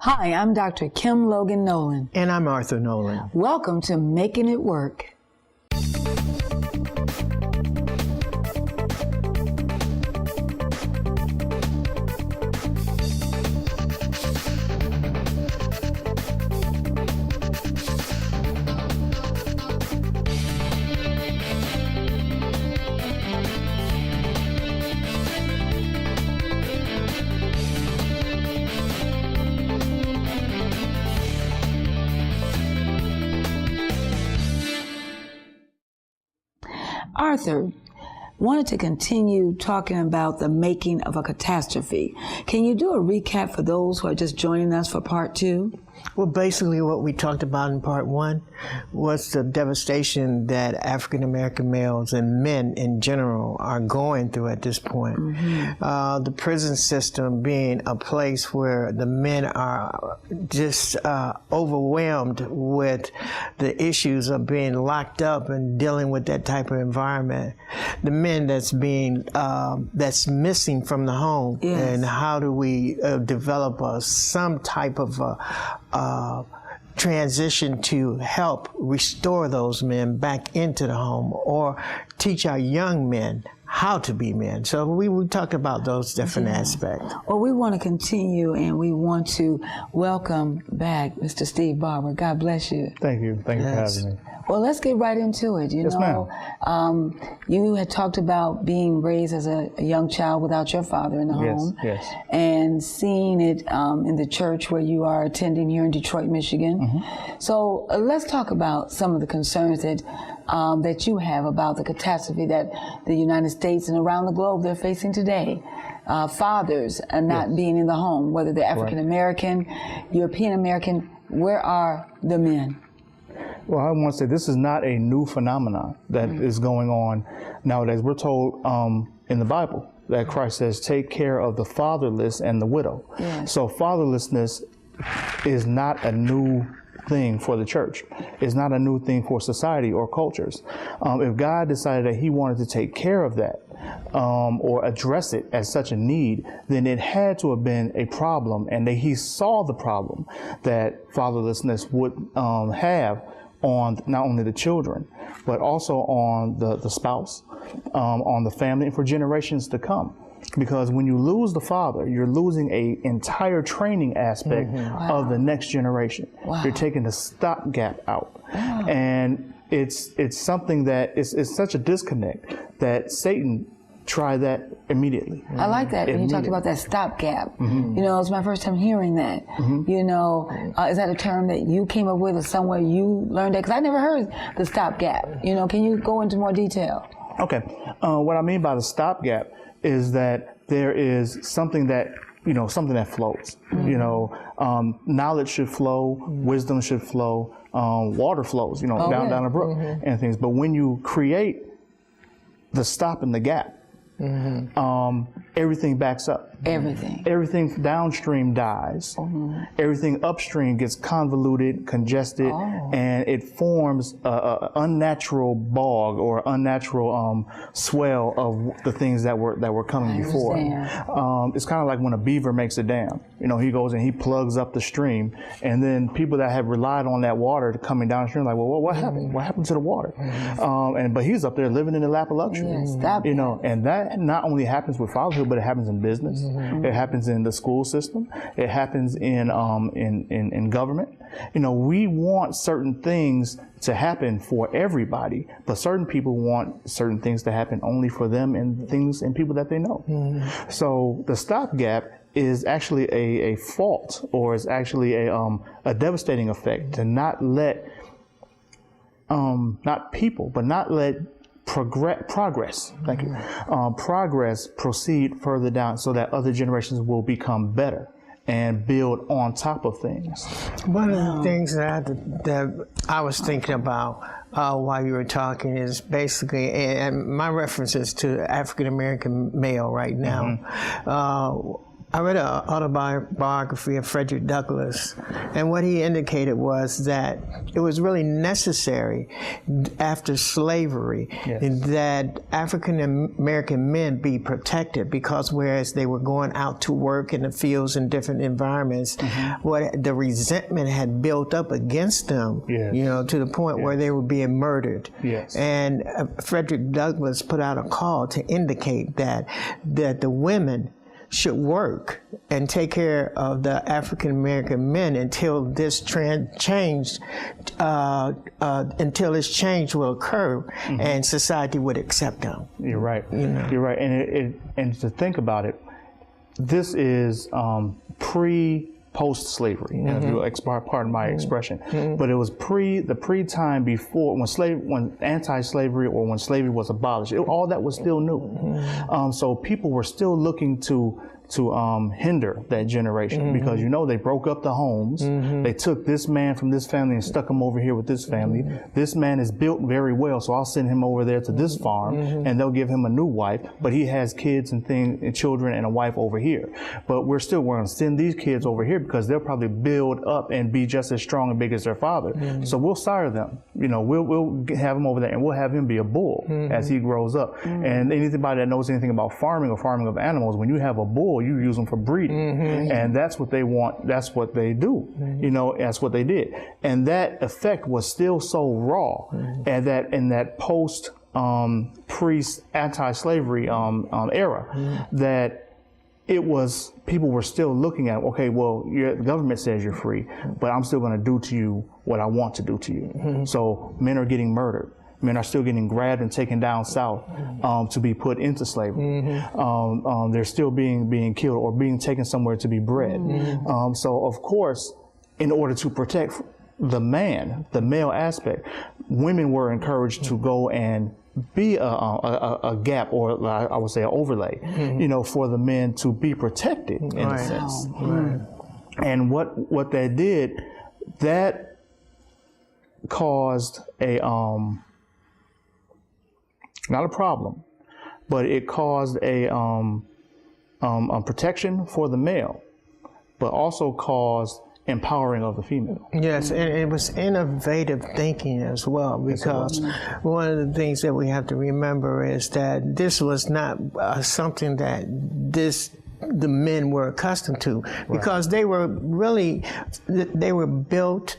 Hi, I'm Dr. Kim Logan-Nowlin. And I'm Arthur Nolan. Welcome to Making It Work. Arthur, wanted to continue talking about the making of a catastrophe. Can you do a recap for those who are just joining us for part two? Well, basically what we talked about in part one was the devastation that African-American males and men in general are going through at this point. The prison system being a place where the men are just overwhelmed with the issues of being locked up and dealing with that type of environment. The men that's being, that's missing from the home. Yes. And how do we develop some type of transition to help restore those men back into the home, or teach our young men how to be men. So we talked about those different aspects. Well, we want to continue, and we want to welcome back Mr. Steve Barber. God bless you. Thank you. Thank you for having me. Well, let's get right into it. You Yes, know, you had talked about being raised as a young child without your father in the home. Yes. And seeing it in the church where you are attending here in Detroit, Michigan. So let's talk about some of the concerns that that you have about the catastrophe that the United States and around the globe they're facing today. Fathers not being in the home, whether they're African American, European American. Where are the men? Well, I want to say this is not a new phenomenon that is going on nowadays. We're told in the Bible that Christ says, take care of the fatherless and the widow. Yes. So fatherlessness is not a new thing for the church. It's not a new thing for society or cultures. If God decided that he wanted to take care of that or address it as such a need, then it had to have been a problem, and that he saw the problem that fatherlessness would have on not only the children, but also on the spouse, on the family, and for generations to come. Because when you lose the father, you're losing an entire training aspect of the next generation. You're taking the stopgap out. And it's something that is such a disconnect that Satan tried that immediately. I like that when you talked about that stopgap. You know, it's my first time hearing that. You know, is that a term that you came up with or somewhere you learned that? Because I never heard the stopgap. You know, can you go into more detail? Okay. What I mean by the stopgap is that there is something that, you know, something that flows. You know, knowledge should flow, wisdom should flow, water flows, you know, down a brook and things. But when you create the stop and the gap, everything backs up. Everything downstream dies. Everything upstream gets convoluted, congested, and it forms a unnatural bog or unnatural swell of the things that were coming before. It's kind of like when a beaver makes a dam. You know, he goes and he plugs up the stream, and then people that have relied on that water coming downstream, like, well, what happened? What happened to the water? But he's up there living in the lap of luxury. You know, and that not only happens with fatherhood, but it happens in business. It happens in the school system. It happens in government. You know, we want certain things to happen for everybody, but certain people want certain things to happen only for them and things and people that they know. So the stopgap is actually a fault, or is actually a devastating effect to not let not people, but not let progress. Thank you. Progress proceed further down so that other generations will become better and build on top of things. One of the things that I was thinking about while you were talking is basically, and my reference is to African American male right now. I read an autobiography of Frederick Douglass, and what he indicated was that it was really necessary after slavery that African American men be protected, because whereas they were going out to work in the fields in different environments, what the resentment had built up against them, you know, to the point where they were being murdered. And Frederick Douglass put out a call to indicate that the women should work and take care of the African American men until this trend changed, until this change will occur and society would accept them. You're right. You know? You're right. And to think about it, this is post-slavery, if you pardon my expression, but it was the pre-time before when anti-slavery or when slavery was abolished. All that was still new, so people were still looking to hinder that generation, because you know they broke up the homes. They took this man from this family and stuck him over here with this family. This man is built very well, so I'll send him over there to this farm, and they'll give him a new wife, but he has kids and things and children and a wife over here. But we're going to send these kids over here because they'll probably build up and be just as strong and big as their father. So we'll sire them. You know, we'll have him over there, and we'll have him be a bull as he grows up. And anybody that knows anything about farming or farming of animals, when you have a bull, you use them for breeding, and that's what they want. That's what they do. You know, that's what they did, and that effect was still so raw, and that in that post anti-slavery era, that it was, people were still looking at, okay, well, the government says you're free, but I'm still going to do to you what I want to do to you. So men are getting murdered. Men are still getting grabbed and taken down south to be put into slavery. They're still being killed or being taken somewhere to be bred. So of course, in order to protect the male aspect, women were encouraged to go and be a gap, or I would say an overlay, you know, for the men to be protected in a sense. And what that did, that caused a not a problem, but it caused a protection for the male, but also caused empowering of the female. Yes, and it was innovative thinking as well, because one of the things that we have to remember is that this was not something that the men were accustomed to, because they were built,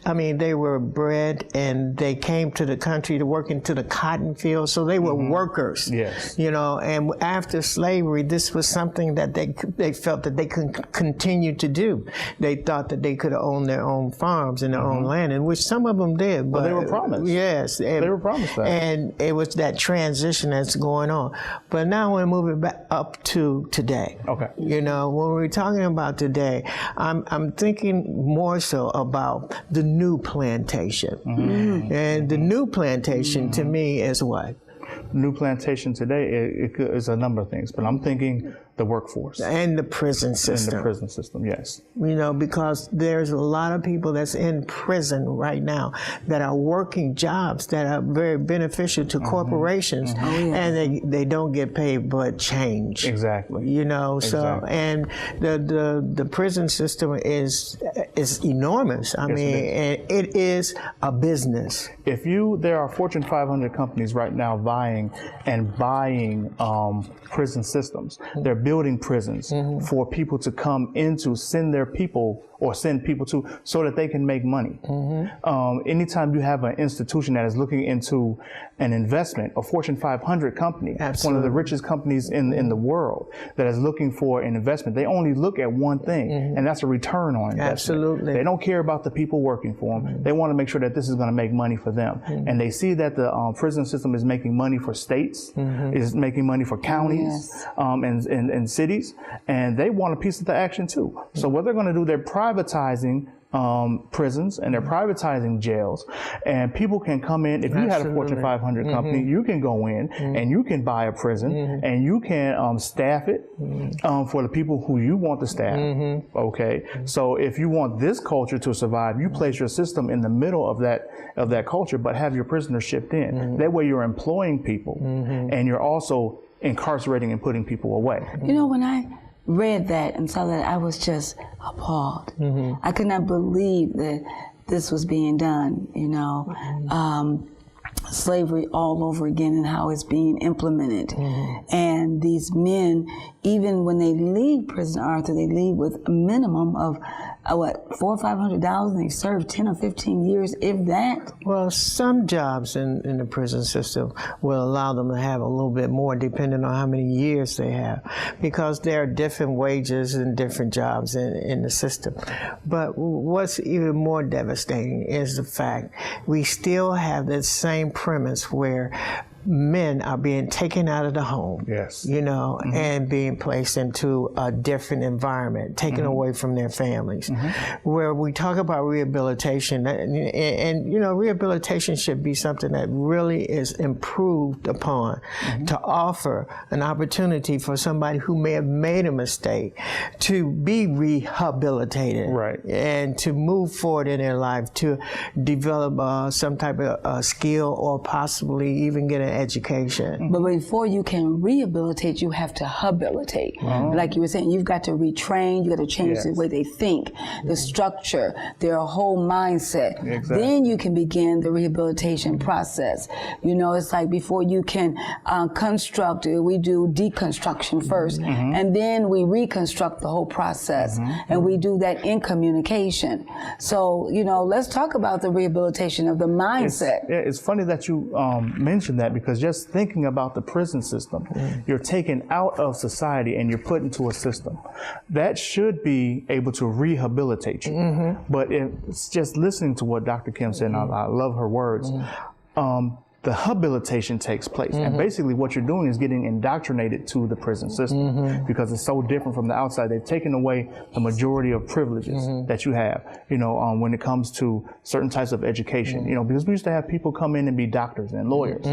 they were bred, and they came to the country to work into the cotton fields, so they were workers. You know, and after slavery, this was something that they felt that they could continue to do. They thought that they could own their own farms and their own land, and which some of them did. But they were promised. Yes. They were promised that. And it was that transition that's going on. But now we're moving back up to today. Okay. You know, when we're talking about today, I'm thinking more so about the new plantation. And the new plantation to me is what? New plantation today is a number of things, but I'm thinking the workforce. And the prison system. And the prison system, yes. You know, because there's a lot of people that's in prison right now that are working jobs that are very beneficial to corporations, and they don't get paid but change. Exactly. You know, so, and the prison system is enormous. I mean, and it is a business. There are Fortune 500 companies right now buying prison systems. They're building prisons for people to come into, send people to, so that they can make money. Anytime you have an institution that is looking into an investment, a Fortune 500 company, one of the richest companies in the world, that is looking for an investment, they only look at one thing, and that's a return on investment. Absolutely. They don't care about the people working for them. They want to make sure that this is going to make money for them. And they see that the prison system is making money for states, is making money for counties, and cities, and they want a piece of the action too. So what they're going to do, they're privatizing prisons, and they're privatizing jails, and people can come in. If you had a Fortune 500 company, you can go in and you can buy a prison, and you can staff it for the people who you want to staff. Okay, so if you want this culture to survive, you place your system in the middle of that culture, but have your prisoners shipped in. That way, you're employing people, and you're also incarcerating and putting people away. You know, when I read that and saw that, I was just appalled. I could not believe that this was being done, you know. Slavery all over again and how it's being implemented. And these men, even when they leave prison, Arthur, they leave with a minimum of $400 or $500, and they serve 10 or 15 years, if that. Well, some jobs in the prison system will allow them to have a little bit more, depending on how many years they have, because there are different wages and different jobs in the system. But what's even more devastating is the fact we still have that same premise where men are being taken out of the home, you know, and being placed into a different environment, taken away from their families. Where we talk about rehabilitation, and you know, rehabilitation should be something that really is improved upon to offer an opportunity for somebody who may have made a mistake to be rehabilitated and to move forward in their life, to develop some type of skill, or possibly even get an education. But before you can rehabilitate, you have to habilitate. Like you were saying, you've got to retrain, you got to change the way they think, the structure, their whole mindset. Then you can begin the rehabilitation process. You know, it's like before you can construct, we do deconstruction first, and then we reconstruct the whole process, and we do that in communication. So, you know, let's talk about the rehabilitation of the mindset. It's funny that you mentioned that, because just thinking about the prison system, you're taken out of society and you're put into a system that should be able to rehabilitate you. But it's just listening to what Dr. Kim said, and I love her words. The habilitation takes place. And basically what you're doing is getting indoctrinated to the prison system, because it's so different from the outside. They've taken away the majority of privileges that you have, you know, when it comes to certain types of education, you know, because we used to have people come in and be doctors and lawyers,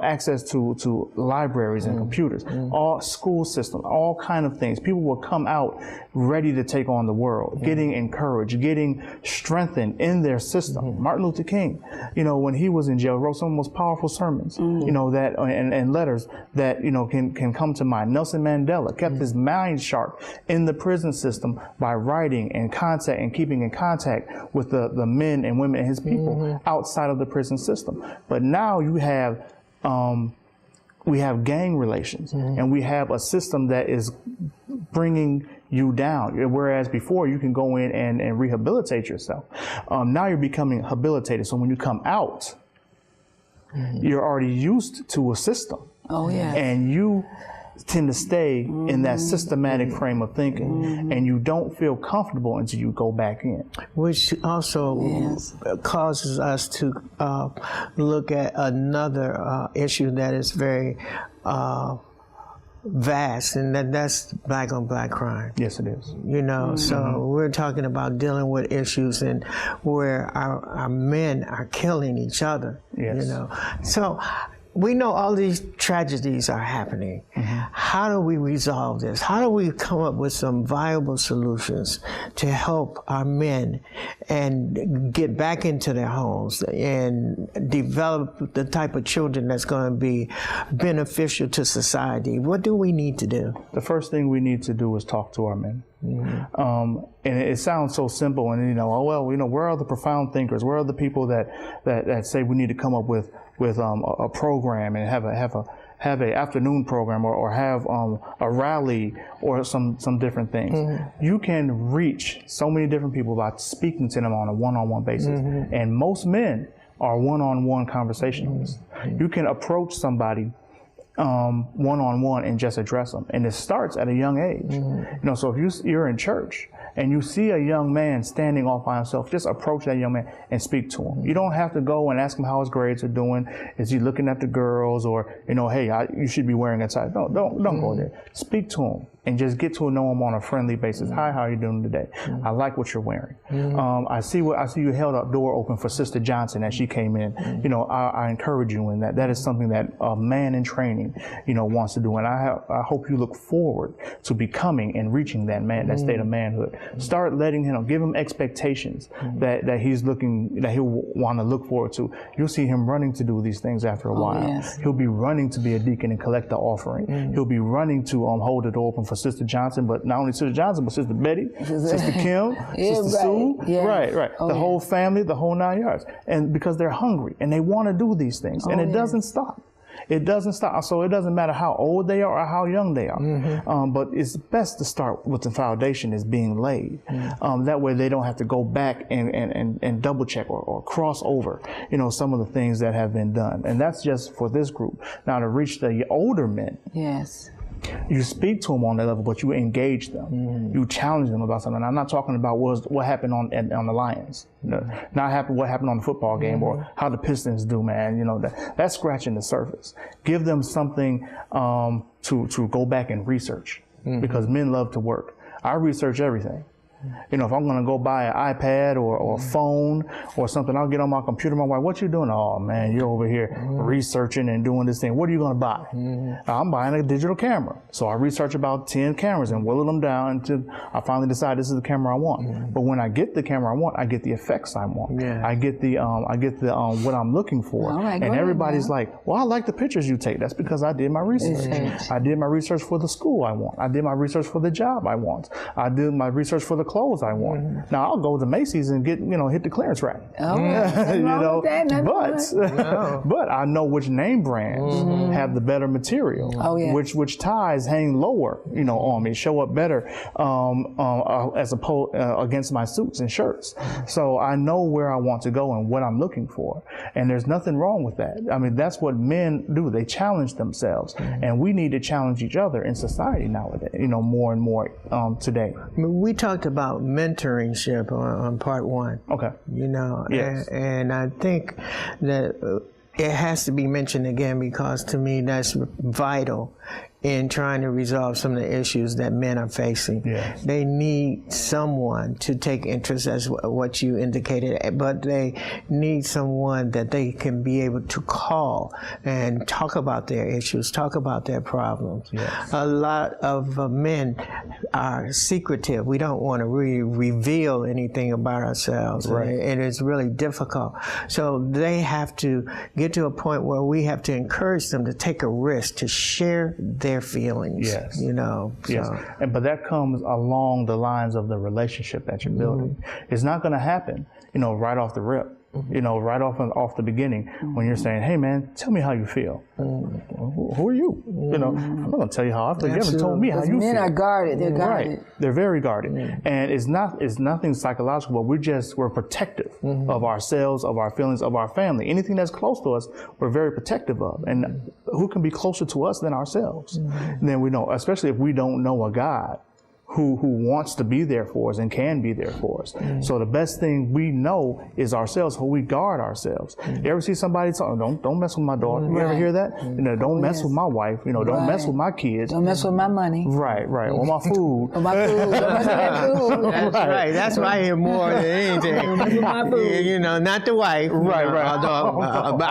access to libraries and computers, all school system, all kind of things. People will come out ready to take on the world, getting encouraged, getting strengthened in their system. Martin Luther King, you know, when he was in jail, wrote some of the most powerful sermons, you know, that and letters that, you know, can come to mind. Nelson Mandela kept his mind sharp in the prison system by writing and contact and keeping in contact with the men and women and his people outside of the prison system. But now you have we have gang relations, and we have a system that is bringing you down. Whereas before you can go in and rehabilitate yourself. Now you're becoming habilitated. So when you come out, you're already used to a system. And you tend to stay in that systematic frame of thinking, and you don't feel comfortable until you go back in. Which also causes us to look at another issue that is very vast, and that's black on black crime. Yes, it is. You know, so we're talking about dealing with issues and where our men are killing each other. You know, so we know all these tragedies are happening. How do we resolve this? How do we come up with some viable solutions to help our men and get back into their homes and develop the type of children that's going to be beneficial to society? What do we need to do? The first thing we need to do is talk to our men. And it sounds so simple, and you know, oh well, you know, where are the profound thinkers? Where are the people that say we need to come up with a program and have a afternoon program or have a rally or some different things? You can reach so many different people by speaking to them on a one-on-one basis, and most men are one-on-one conversationalists. You can approach somebody one-on-one and just address them, and it starts at a young age. You know, so if you're in church and you see a young man standing off by himself, just approach that young man and speak to him. You don't have to go and ask him how his grades are doing. Is he looking at the girls, or, you know, hey, you should be wearing a tie. Don't go there. Speak to him and just get to know him on a friendly basis. Hi, how are you doing today? I like what you're wearing. I see you held a door open for Sister Johnson as she came in. You know, I encourage you in that. That is something that a man in training, you know, wants to do. And I hope you look forward to becoming and reaching that state of manhood. Start letting him, give him expectations that he'll want to look forward to. You'll see him running to do these things after a while. He'll be running to be a deacon and collect the offering. He'll be running to hold the door open for for Sister Johnson, but not only Sister Johnson, but Sister Betty, Sister Kim, Sister Sue, Yeah. the whole family, the whole 9 yards. And because they're hungry and they want to do these things, and it doesn't stop. It doesn't stop. So it doesn't matter how old they are or how young they are. But it's best to start with the foundation is being laid. That way they don't have to go back and double check or cross over, some of the things that have been done. And that's just for this group. Now to reach the older men. Yes. You speak to them on that level, but you engage them. You challenge them about something. I'm not talking about what happened on the Lions, not what happened on the football game or how the Pistons do, man. That's scratching the surface. Give them something to go back and research because men love to work. I research everything. If I'm going to go buy an iPad or a phone or something, I'll get on my computer. My wife, what you doing? Oh, man, you're over here researching and doing this thing. What are you going to buy? I'm buying a digital camera. So I research about 10 cameras and whittle them down until I finally decide this is the camera I want. But when I get the camera I want, I get the effects I want. I get the what I'm looking for. Right, and everybody's like, well, I like the pictures you take. That's because I did my research. I did my research for the school I want. I did my research for the job I want. I did my research for the clothes I want. Now I'll go to Macy's and get, hit the clearance rack. But I know which name brands have the better material. Which ties hang lower, on me, show up better as opposed against my suits and shirts. So I know where I want to go and what I'm looking for. And there's nothing wrong with that. I mean, that's what men do. They challenge themselves. And we need to challenge each other in society nowadays, more and more today. We talked about mentorship on part one. Okay. Yes. And I think that it has to be mentioned again because to me that's vital in trying to resolve some of the issues that men are facing. Yes. They need someone to take interest, as what you indicated, but they need someone that they can be able to call and talk about their issues, talk about their problems. Yes. A lot of men are secretive. We don't want to really reveal anything about ourselves, and it's really difficult. So they have to get to a point where we have to encourage them to take a risk, to share their feelings. Yes. Yes. But that comes along the lines of the relationship that you're building. It's not going to happen, right off the rip. Right off the beginning, when you're saying, "Hey, man, tell me how you feel." Who are you? I'm not going to tell you how I feel. You haven't told me how you feel. Men are guarded. They're guarded. Right. They're very guarded, and it's nothing psychological. But we're protective of ourselves, of our feelings, of our family. Anything that's close to us, we're very protective of. And who can be closer to us than ourselves? And then we know, especially if we don't know a God who wants to be there for us and can be there for us. So the best thing we know is ourselves, how we guard ourselves. You ever see somebody talk, don't mess with my daughter? You ever hear that? Don't mess with my wife. Don't mess with my kids. Don't mess with my money. Right. Or my food. Or my food. Don't mess with that food. That's right. That's why I hear more than anything. Don't mess with my food. Not the wife. Right. Although, but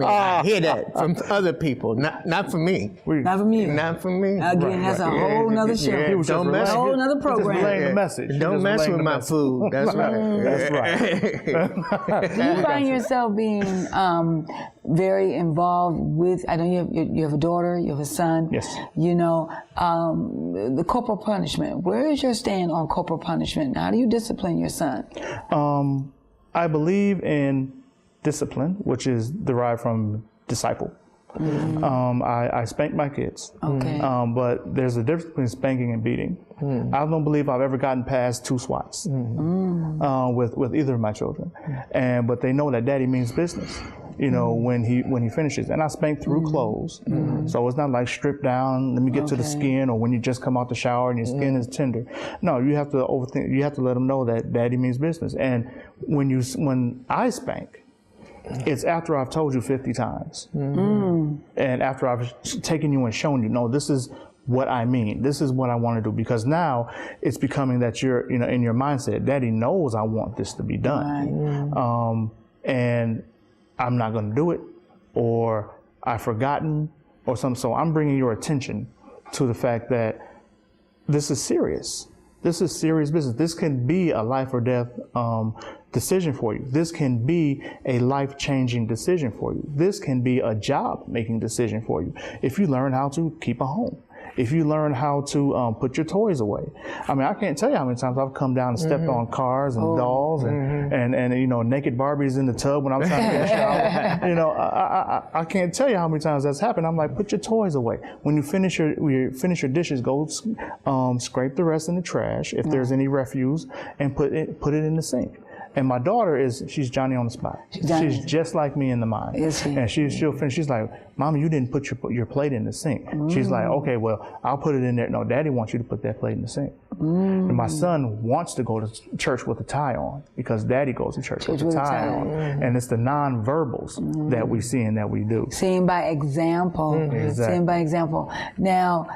I hear that from other people, not for me. Not for me. Not for me. Again, that's a whole nother show. Don't mess. A whole nother program. Just relaying the message. Don't mess with my food. That's right. That's right. Do you find yourself being very involved with, I know you have a daughter, you have a son. Yes. The corporal punishment. Where is your stand on corporal punishment? How do you discipline your son? I believe in discipline, which is derived from disciple. I spank my kids. Okay. But there's a difference between spanking and beating. I don't believe I've ever gotten past 2 swats with either of my children. But they know that daddy means business, when he finishes. And I spank through clothes. So it's not like strip down, let me get to the skin, or when you just come out the shower and your skin is tender. No, you have to overthink. You have to let them know that daddy means business. And when I spank, it's after I've told you 50 times. And after I've taken you and shown you, no, this is what I mean. This is what I want to do. Because now it's becoming that you're, in your mindset, daddy knows I want this to be done. Right. And I'm not going to do it, or I've forgotten, or something. So I'm bringing your attention to the fact that this is serious. This is serious business. This can be a life or death decision for you. This can be a life-changing decision for you. This can be a job-making decision for you if you learn how to keep a home. if you learn how to put your toys away. I mean, I can't tell you how many times I've come down and stepped on cars and dolls and you know, naked Barbies in the tub when I'm trying to get a shower. You know, I can't tell you how many times that's happened. I'm like, put your toys away. When you finish your dishes, go scrape the rest in the trash if there's any refuse, and put it in the sink. And my daughter she's Johnny on the spot. She's just like me in the mind. Is she? And she'll finish. She's like, Mama, you didn't put your plate in the sink. She's like, okay, well, I'll put it in there. No, Daddy wants you to put that plate in the sink. And my son wants to go to church with a tie on because Daddy goes to church with a tie on. And it's the non-verbals that we see and that we do. Seeing by example. Exactly. Seeing by example. Now,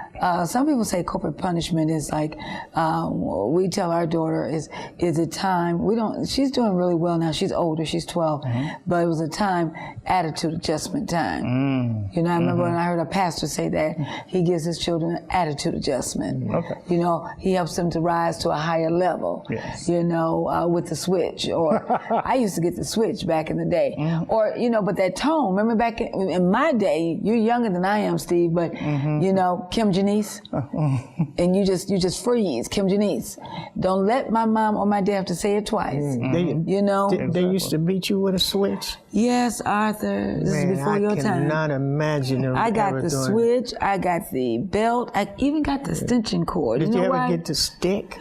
some people say corporate punishment is like, we tell our daughter is a time, she's doing really well now. She's older, she's 12, but it was a time, attitude adjustment time. You know, I remember when I heard a pastor say that he gives his children an attitude adjustment. Okay. You know, he helps them to rise to a higher level, you know, with the switch. Or I used to get the switch back in the day. Or, you know, but that tone, remember back in my day, you're younger than I am, Steve, but, you know, Kim Janice, and you just freeze, Kim Janice. Don't let my mom or my dad have to say it twice. You know? They used to beat you with a switch? Yes, Arthur. This is before your time. I cannot imagine them I got ever the doing switch, I got the belt, I even got the extension cord. Did you know ever why? get the stick?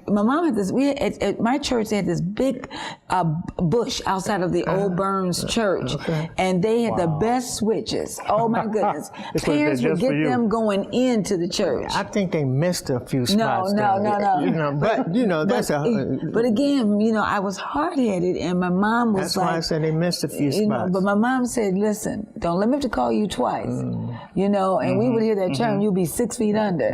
My mom had this, at my church, they had this big bush outside of the Old Burns Church. And they had the best switches. Oh my goodness. Parents would get them going into the church. I think they missed a few spots. No. You know, but you know, but again, you know, I was hard-headed, and my mom was that's why I said they missed a few spots. You know, but my mom said, listen, don't let me have to call you twice. You know, and we would hear that term, you'll be 6 feet under.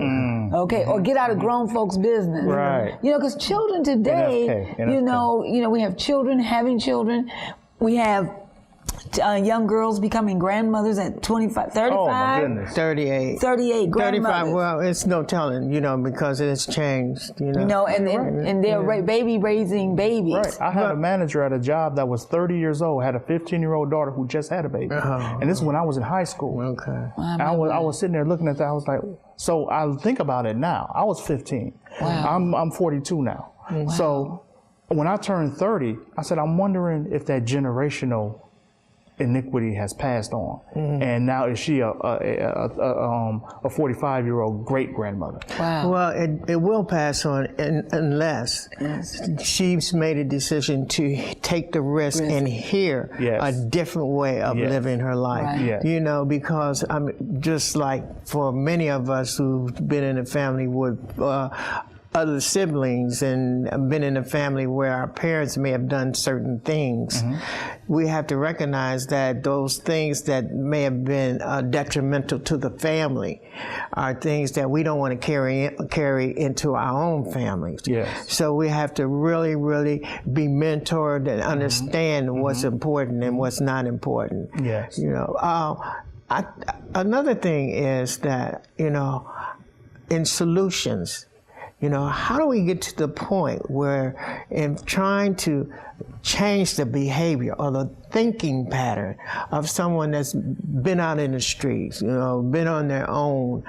Okay, or get out of grown folks' business. Right. You know, because children today, you know, we have children having children. We have young girls becoming grandmothers at 25, 35. Oh my goodness. 38 grandmothers. 35, well, it's no telling, you know, because it's changed, you know. You know, and they're raising babies. Right. I had a manager at a job that was 30 years old, had a 15-year-old daughter who just had a baby. And this is when I was in high school. Okay. I was sitting there looking at that. I was like, so I think about it now. I was 15. Wow. I'm 42 now. So when I turned 30, I said, I'm wondering if that generational iniquity has passed on, and now is she a 45-year-old great grandmother? Wow. Well, it will pass on unless she's made a decision to take the risk and hear a different way of living her life. Right. You know, because just like for many of us who've been in a family with other siblings and been in a family where our parents may have done certain things, we have to recognize that those things that may have been detrimental to the family are things that we don't want to carry into our own families. Yes. So we have to really, really be mentored and understand what's important and what's not important. Yes. You know, another thing is that, you know, in solutions, you know, how do we get to the point where in trying to change the behavior or the thinking pattern of someone that's been out in the streets, you know, been on their own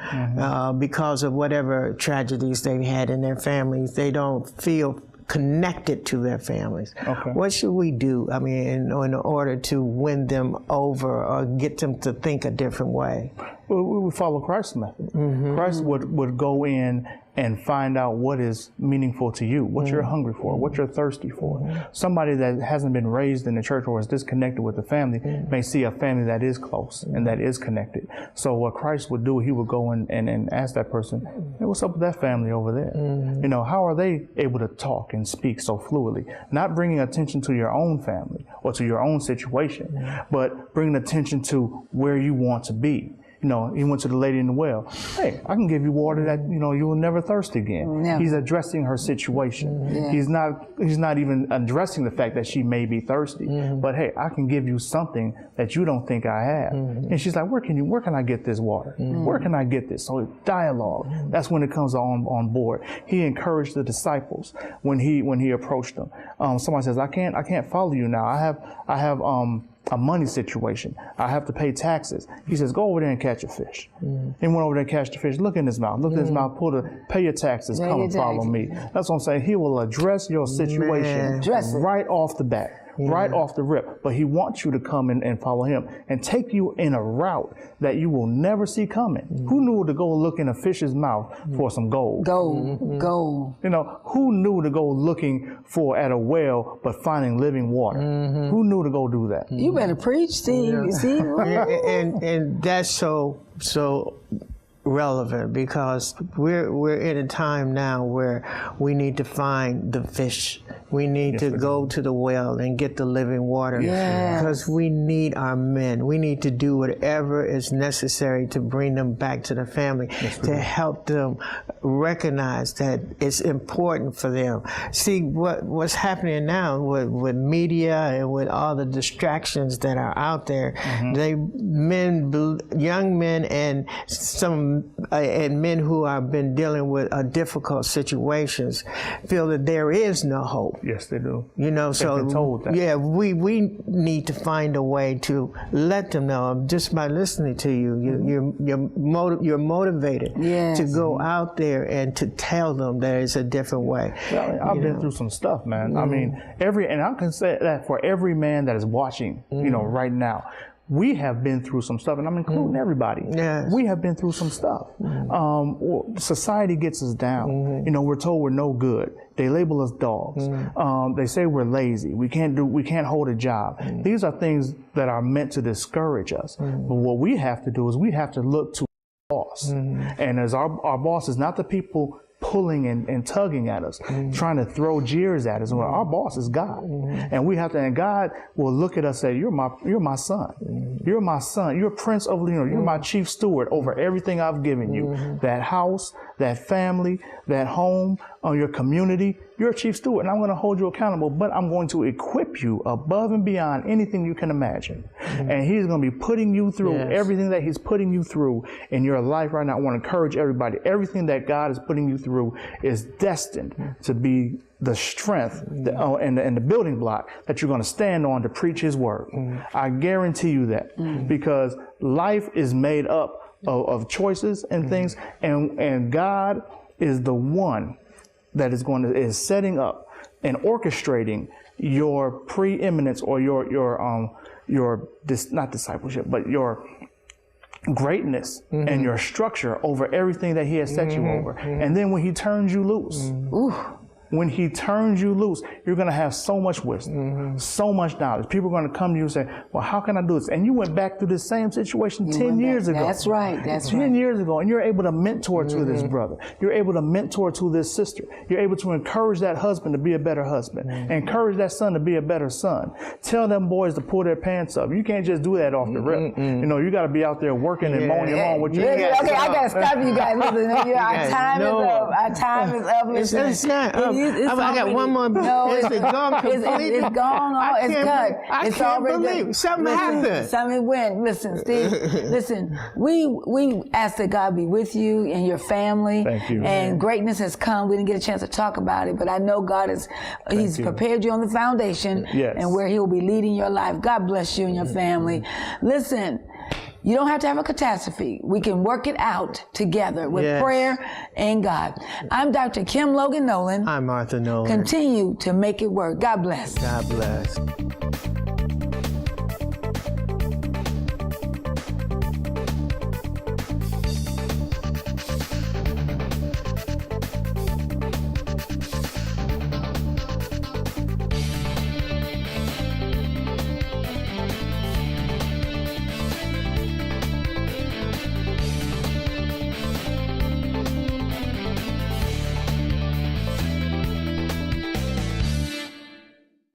because of whatever tragedies they've had in their families, they don't feel connected to their families. Okay. What should we do, I mean, in order to win them over or get them to think a different way? Well, we would follow Christ's method. Christ would go in and find out what is meaningful to you, what you're hungry for, what you're thirsty for. Somebody that hasn't been raised in the church or is disconnected with the family may see a family that is close and that is connected. So what Christ would do, he would go in and ask that person, hey, what's up with that family over there? You know, how are they able to talk and speak so fluidly? Not bringing attention to your own family or to your own situation, but bringing attention to where you want to be. You know, he went to the lady in the well. Hey, I can give you water that, you know, you will never thirst again. Yeah. He's addressing her situation. Yeah. He's not even addressing the fact that she may be thirsty. But hey, I can give you something that you don't think I have. And she's like, where can I get this water? Where can I get this? So dialogue. That's when it comes on board. He encouraged the disciples when he approached them. Somebody says, I can't follow you now. I have a money situation. I have to pay taxes. He says, go over there and catch a fish. He went over there and catch the fish. Look in his mouth. Look in his mouth. Pay your taxes. Come and follow me. That's what I'm saying. He will address your situation right off the bat. Right off the rip, but he wants you to come in and follow him and take you in a route that you will never see coming. Who knew to go look in a fish's mouth for some gold? Gold. You know, who knew to go looking for at a well but finding living water? Who knew to go do that? You better preach, Steve. You see? and that's so relevant, because we're in a time now where we need to find the fish. We need to go to the well and get the living water, because we need our men. We need to do whatever is necessary to bring them back to the family, to help them recognize that it's important for them. See, what's happening now with media and with all the distractions that are out there, young men and some and men who have been dealing with difficult situations feel that there is no hope. Yes, they do. You know, They've been told that. Yeah, we need to find a way to let them know. Just by listening to you, you're motivated to go out there and to tell them there is a different way. Well, I've been through some stuff, man. I mean, and I can say that for every man that is watching, you know, right now. We have been through some stuff, and I'm including everybody. Yes. We have been through some stuff. Society gets us down. You know, we're told we're no good. They label us dogs. They say we're lazy. We can't hold a job. These are things that are meant to discourage us. But what we have to do is we have to look to our boss. And as our boss is not the people pulling and tugging at us, trying to throw jeers at us. Well, our boss is God, and we have to. And God will look at us and say, "You're my son. You're my son. You're Prince of You're my chief steward over everything I've given you. That house, that family, that home, your community. You're a chief steward, and I'm going to hold you accountable. But I'm going to equip you above and beyond anything you can imagine. And He's going to be putting you through everything that He's putting you through in your life right now. I want to encourage everybody. Everything that God is putting you through is destined to be the strength and the building block that you're going to stand on to preach His word. I guarantee you that, because life is made up of choices and things, and God is the one that is setting up and orchestrating your preeminence, or not discipleship, but your greatness and your structure over everything that He has set you over. And then when He turns you loose, when He turns you loose, you're going to have so much wisdom, so much knowledge. People are going to come to you and say, well, how can I do this? And you went back through the same situation 10 years ago. That's right. 10 years ago. And you're able to mentor to this brother. You're able to mentor to this sister. You're able to encourage that husband to be a better husband. Encourage that son to be a better son. Tell them boys to pull their pants up. You can't just do that off the rip. You know, you got to be out there working and mowing your lawn with your Okay, I got to stop you guys. Listen, our time is up. Our time is up. Listen, it's not. I got one more. No, it's gone completely. It's gone. It's cut. I can't believe something happened. Something went. Listen, Steve. Listen, we ask that God be with you and your family. Thank you. And greatness has come. We didn't get a chance to talk about it, but I know God He's prepared you on the foundation, and where He will be leading your life. God bless you and your family. Listen. You don't have to have a catastrophe. We can work it out together with prayer and God. I'm Dr. Kim Logan-Nowlin. I'm Arthur Nolan. Continue to make it work. God bless. God bless.